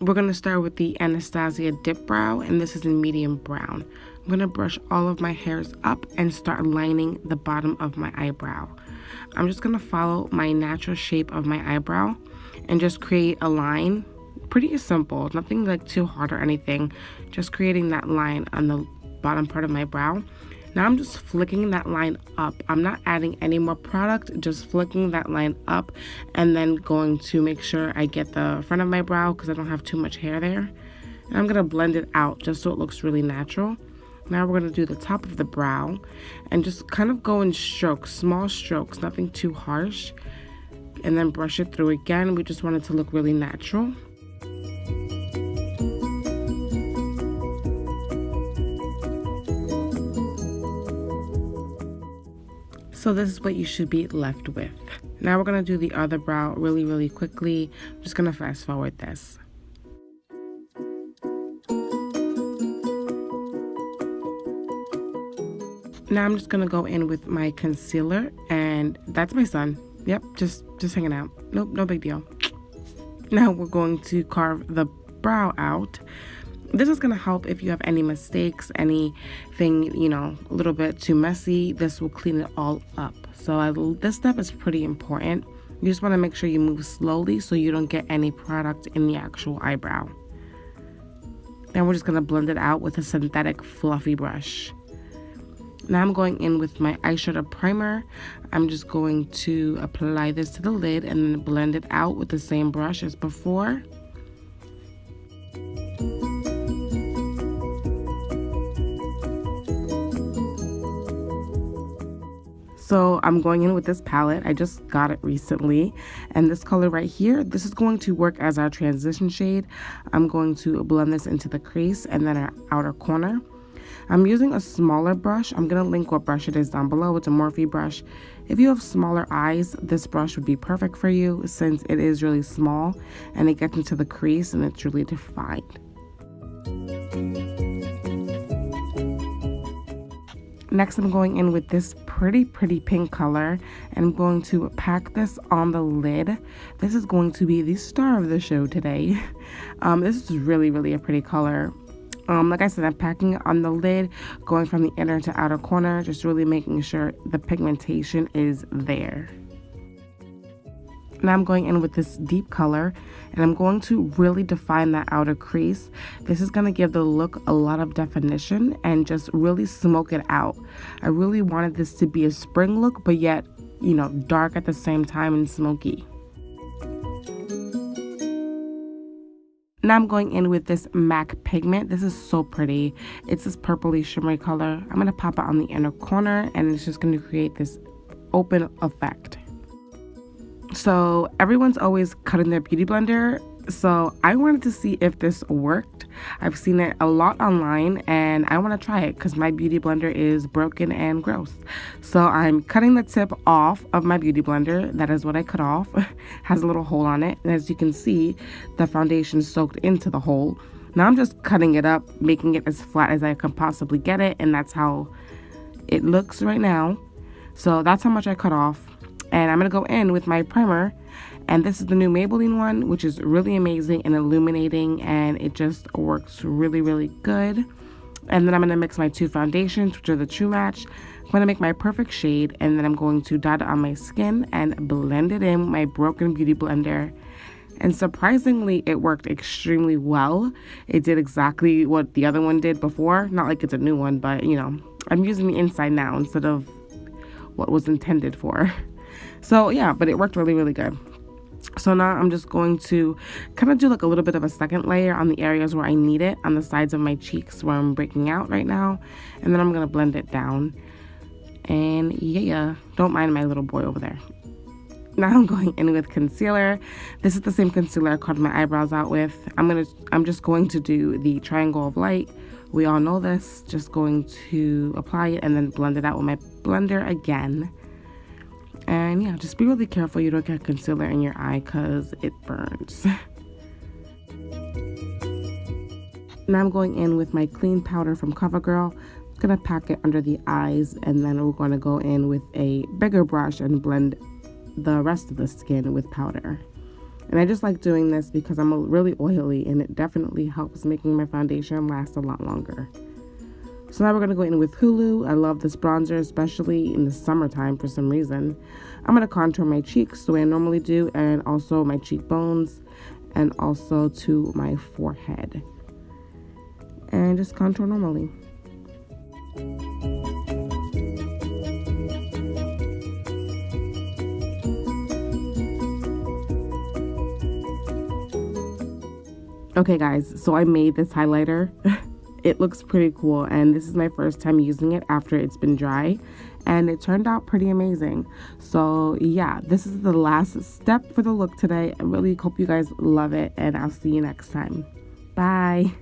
We're going to start with the Anastasia Dipbrow, and this is in medium brown. I'm going to brush all of my hairs up and start lining the bottom of my eyebrow. I'm just going to follow my natural shape of my eyebrow and just create a line. Pretty simple, nothing like too hard or anything. Just creating that line on the bottom part of my brow. Now I'm just flicking that line up. I'm not adding any more product, just flicking that line up and then going to make sure I get the front of my brow because I don't have too much hair there. And I'm going to blend it out just so it looks really natural. Now we're going to do the top of the brow and just kind of go in strokes, small strokes, nothing too harsh. And then brush it through again. We just want it to look really natural. So this is what you should be left with. Now we're going to do the other brow really quickly. I'm just going to fast forward this. Now I'm just going to go in with my concealer, and that's my son. Yep, just hanging out. Nope, no big deal. Now we're going to carve the brow out. This is going to help if you have any mistakes, anything, a little bit too messy. This will clean it all up. So this step is pretty important. You just want to make sure you move slowly so you don't get any product in the actual eyebrow. Then we're just going to blend it out with a synthetic fluffy brush. Now I'm going in with my eyeshadow primer. I'm just going to apply this to the lid and then blend it out with the same brush as before. So I'm going in with this palette. I just got it recently. And this color right here, this is going to work as our transition shade. I'm going to blend this into the crease and then our outer corner. I'm using a smaller brush. I'm going to link what brush it is down below. It's a Morphe brush. If you have smaller eyes, this brush would be perfect for you since it is really small and it gets into the crease and it's really defined. Next, I'm going in with this pretty pink color and I'm going to pack this on the lid. This is going to be the star of the show today. This is really a pretty color. Like I said, I'm packing it on the lid, going from the inner to outer corner, just really making sure the pigmentation is there. Now I'm going in with this deep color and I'm going to really define that outer crease. This is going to give the look a lot of definition and just really smoke it out. I really wanted this to be a spring look, but yet, dark at the same time and smoky. Now I'm going in with this MAC pigment. This is so pretty. It's this purpley shimmery color. I'm going to pop it on the inner corner and it's just going to create this open effect. So everyone's always cutting their beauty blender. So I wanted to see if this worked. I've seen it a lot online and I want to try it because my beauty blender is broken and gross. So I'm cutting the tip off of my beauty blender. That is what I cut off. Has a little hole on it. And as you can see, the foundation soaked into the hole. Now I'm just cutting it up, making it as flat as I can possibly get it. And that's how it looks right now. So that's how much I cut off. And I'm going to go in with my primer. And this is the new Maybelline one, which is really amazing and illuminating. And it just works really good. And then I'm going to mix my two foundations, which are the True Match. I'm going to make my perfect shade. And then I'm going to dot it on my skin and blend it in with my broken beauty blender. And surprisingly, it worked extremely well. It did exactly what the other one did before. Not like it's a new one, but I'm using the inside now instead of what was intended for. So yeah, but it worked really good. So now I'm just going to kind of do like a little bit of a second layer on the areas where I need it, on the sides of my cheeks where I'm breaking out right now. And then I'm going to blend it down. And yeah, don't mind my little boy over there. Now I'm going in with concealer. This is the same concealer I cut my eyebrows out with. I'm just going to do the Triangle of Light. We all know this. Just going to apply it and then blend it out with my blender again. And yeah, just be really careful you don't get concealer in your eye because it burns. Now I'm going in with my clean powder from CoverGirl. I'm going to pack it under the eyes and then we're going to go in with a bigger brush and blend the rest of the skin with powder. And I just like doing this because I'm really oily, and it definitely helps making my foundation last a lot longer. So now we're going to go in with Hoola. I love this bronzer, especially in the summertime for some reason. I'm going to contour my cheeks the way I normally do, and also my cheekbones, and also to my forehead. And just contour normally. Okay guys, so I made this highlighter. It looks pretty cool, and this is my first time using it after it's been dry, and it turned out pretty amazing. So yeah, this is the last step for the look today. I really hope you guys love it, and I'll see you next time. Bye.